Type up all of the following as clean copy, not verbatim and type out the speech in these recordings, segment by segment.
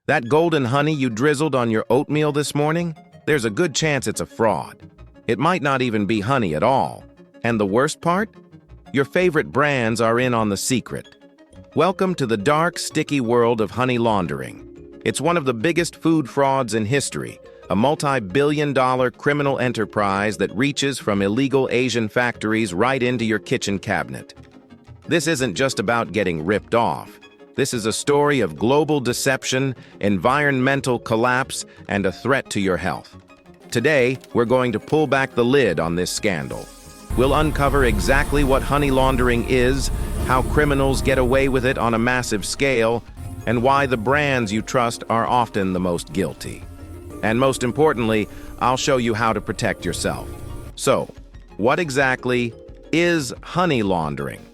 That golden honey you drizzled on your oatmeal this morning? There's a good chance it's a fraud. It might not even be honey at all. And the worst part? Your favorite brands are in on the secret. Welcome to the dark, sticky world of honey laundering. It's one of the biggest food frauds in history, a multi-billion-dollar criminal enterprise that reaches from illegal Asian factories right into your kitchen cabinet. This isn't just about getting ripped off. This is a story of global deception, environmental collapse, and a threat to your health. Today, we're going to pull back the lid on this scandal. We'll uncover exactly what honey laundering is, how criminals get away with it on a massive scale, and why the brands you trust are often the most guilty. And most importantly, I'll show you how to protect yourself. So, what exactly is honey laundering?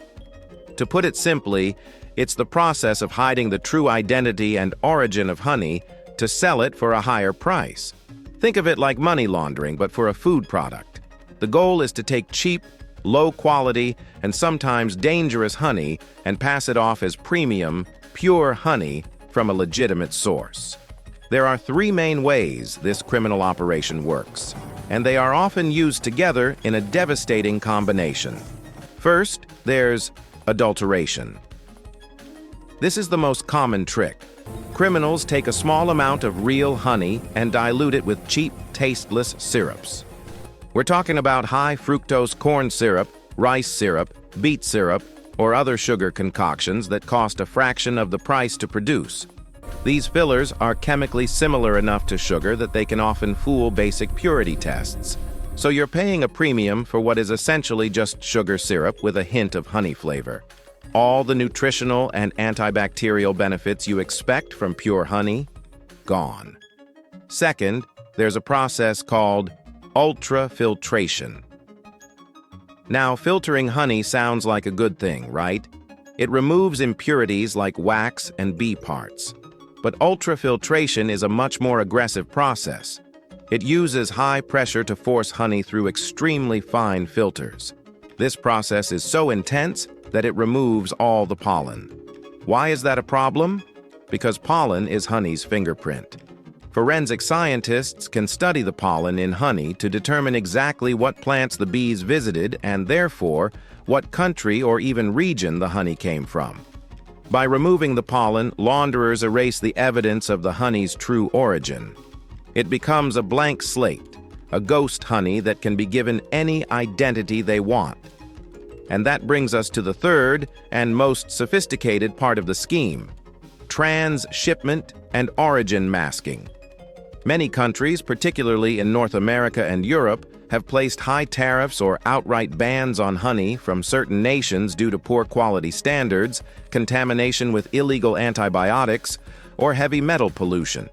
To put it simply, it's the process of hiding the true identity and origin of honey to sell it for a higher price. Think of it like money laundering, but for a food product. The goal is to take cheap, low-quality, and sometimes dangerous honey and pass it off as premium, pure honey from a legitimate source. There are three main ways this criminal operation works, and they are often used together in a devastating combination. First, there's adulteration. This is the most common trick. Criminals take a small amount of real honey and dilute it with cheap, tasteless syrups. We're talking about high fructose corn syrup, rice syrup, beet syrup, or other sugar concoctions that cost a fraction of the price to produce. These fillers are chemically similar enough to sugar that they can often fool basic purity tests. So you're paying a premium for what is essentially just sugar syrup with a hint of honey flavor. All the nutritional and antibacterial benefits you expect from pure honey, gone. Second, there's a process called ultrafiltration. Now, filtering honey sounds like a good thing, right? It removes impurities like wax and bee parts. But ultrafiltration is a much more aggressive process. It uses high pressure to force honey through extremely fine filters. This process is so intense that it removes all the pollen. Why is that a problem? Because pollen is honey's fingerprint. Forensic scientists can study the pollen in honey to determine exactly what plants the bees visited and therefore what country or even region the honey came from. By removing the pollen, launderers erase the evidence of the honey's true origin. It becomes a blank slate, a ghost honey that can be given any identity they want. And that brings us to the third and most sophisticated part of the scheme: transshipment and origin masking. Many countries, particularly in North America and Europe, have placed high tariffs or outright bans on honey from certain nations due to poor quality standards, contamination with illegal antibiotics, or heavy metal pollution.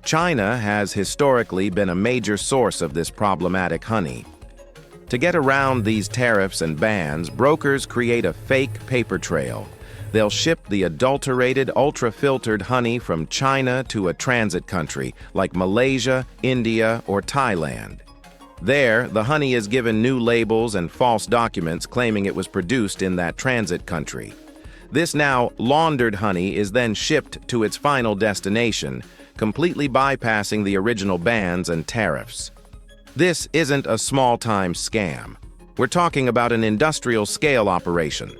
China has historically been a major source of this problematic honey. To get around these tariffs and bans, brokers create a fake paper trail. They'll ship the adulterated, ultra-filtered honey from China to a transit country like Malaysia, India, or Thailand. There, the honey is given new labels and false documents claiming it was produced in that transit country. This now laundered honey is then shipped to its final destination, completely bypassing the original bans and tariffs. This isn't a small-time scam. We're talking about an industrial-scale operation.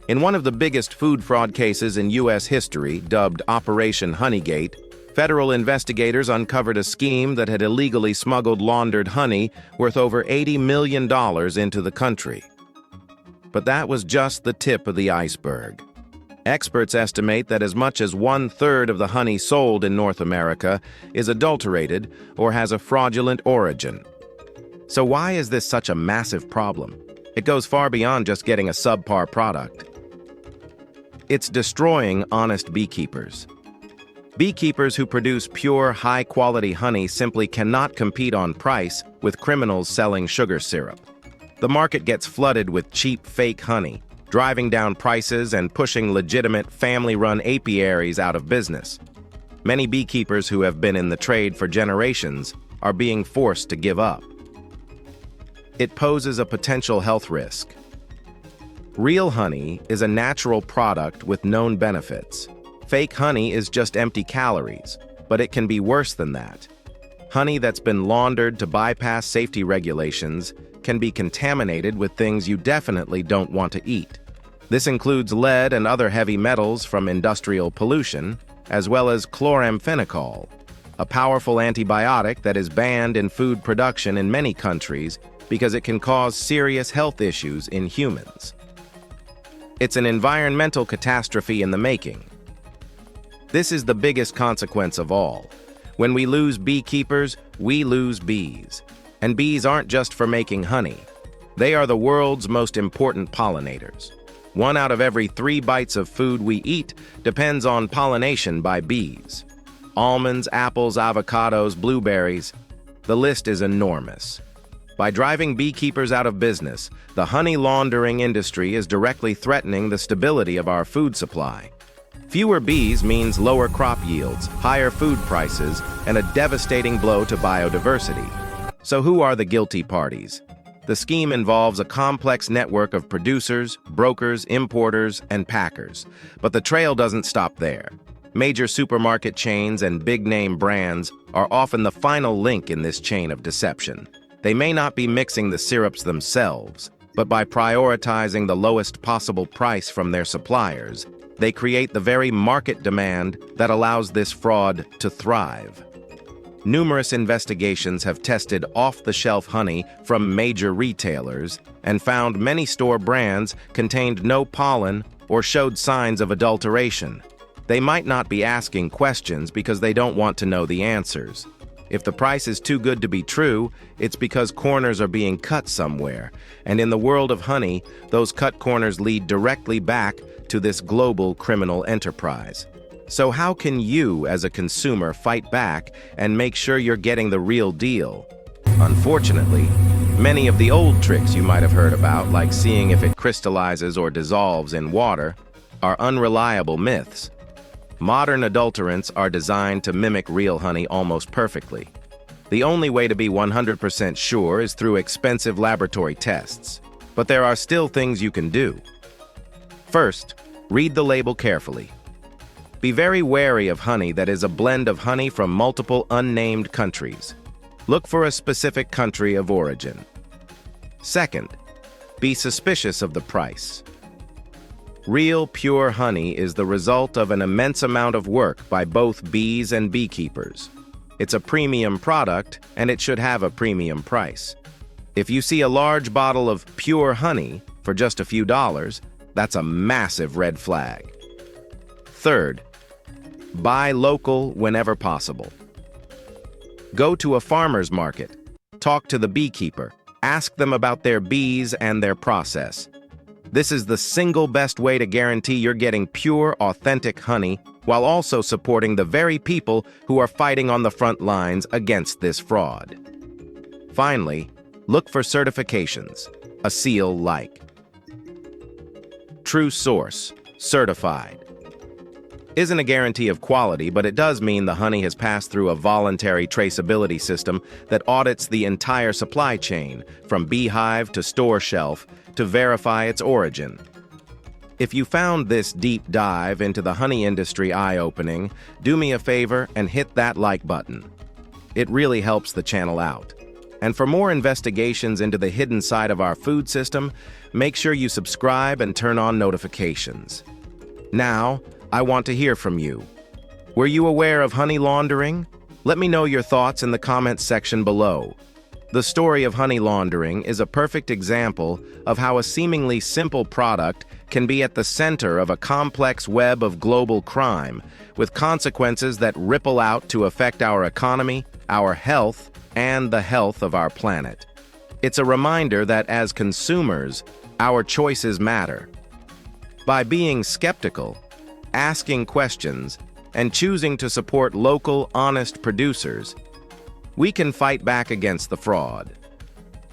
In one of the biggest food fraud cases in U.S. history, dubbed Operation Honeygate, federal investigators uncovered a scheme that had illegally smuggled laundered honey worth over $80 million into the country. But that was just the tip of the iceberg. Experts estimate that as much as 1/3 of the honey sold in North America is adulterated or has a fraudulent origin. So why is this such a massive problem? It goes far beyond just getting a subpar product. It's destroying honest beekeepers. Beekeepers who produce pure, high-quality honey simply cannot compete on price with criminals selling sugar syrup. The market gets flooded with cheap, fake honey, driving down prices and pushing legitimate, family-run apiaries out of business. Many beekeepers who have been in the trade for generations are being forced to give up. It poses a potential health risk. Real honey is a natural product with known benefits. Fake honey is just empty calories, but it can be worse than that. Honey that's been laundered to bypass safety regulations can be contaminated with things you definitely don't want to eat. This includes lead and other heavy metals from industrial pollution, as well as chloramphenicol, a powerful antibiotic that is banned in food production in many countries because it can cause serious health issues in humans. It's an environmental catastrophe in the making. This is the biggest consequence of all. When we lose beekeepers, we lose bees. And bees aren't just for making honey. They are the world's most important pollinators. 1 out of every 3 bites of food we eat depends on pollination by bees. Almonds, apples, avocados, blueberries. The list is enormous. By driving beekeepers out of business, the honey laundering industry is directly threatening the stability of our food supply. Fewer bees means lower crop yields, higher food prices, and a devastating blow to biodiversity. So who are the guilty parties? The scheme involves a complex network of producers, brokers, importers, and packers. But the trail doesn't stop there. Major supermarket chains and big-name brands are often the final link in this chain of deception. They may not be mixing the syrups themselves, but by prioritizing the lowest possible price from their suppliers, they create the very market demand that allows this fraud to thrive. Numerous investigations have tested off-the-shelf honey from major retailers and found many store brands contained no pollen or showed signs of adulteration. They might not be asking questions because they don't want to know the answers. If the price is too good to be true, it's because corners are being cut somewhere. And in the world of honey, those cut corners lead directly back to this global criminal enterprise. So how can you, as a consumer, fight back and make sure you're getting the real deal? Unfortunately, many of the old tricks you might have heard about, like seeing if it crystallizes or dissolves in water, are unreliable myths. Modern adulterants are designed to mimic real honey almost perfectly. The only way to be 100% sure is through expensive laboratory tests. But there are still things you can do. First, read the label carefully. Be very wary of honey that is a blend of honey from multiple unnamed countries. Look for a specific country of origin. Second, be suspicious of the price. Real, pure honey is the result of an immense amount of work by both bees and beekeepers. It's a premium product, and it should have a premium price. If you see a large bottle of pure honey for just a few dollars, that's a massive red flag. Third, buy local whenever possible. Go to a farmer's market, talk to the beekeeper, ask them about their bees and their process. This is the single best way to guarantee you're getting pure, authentic honey while also supporting the very people who are fighting on the front lines against this fraud. Finally, look for certifications, a seal like True Source, Certified. Isn't a guarantee of quality, but it does mean the honey has passed through a voluntary traceability system that audits the entire supply chain, from beehive to store shelf, to verify its origin. If you found this deep dive into the honey industry eye-opening, do me a favor and hit that like button. It really helps the channel out. And for more investigations into the hidden side of our food system, make sure you subscribe and turn on notifications. Now, I want to hear from you. Were you aware of honey laundering? Let me know your thoughts in the comments section below. The story of honey laundering is a perfect example of how a seemingly simple product can be at the center of a complex web of global crime, with consequences that ripple out to affect our economy, our health, and the health of our planet. It's a reminder that as consumers, our choices matter. By being skeptical, asking questions, and choosing to support local, honest producers, we can fight back against the fraud.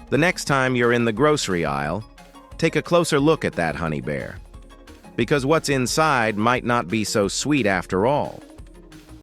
The next time you're in the grocery aisle, take a closer look at that honey bear, because what's inside might not be so sweet after all.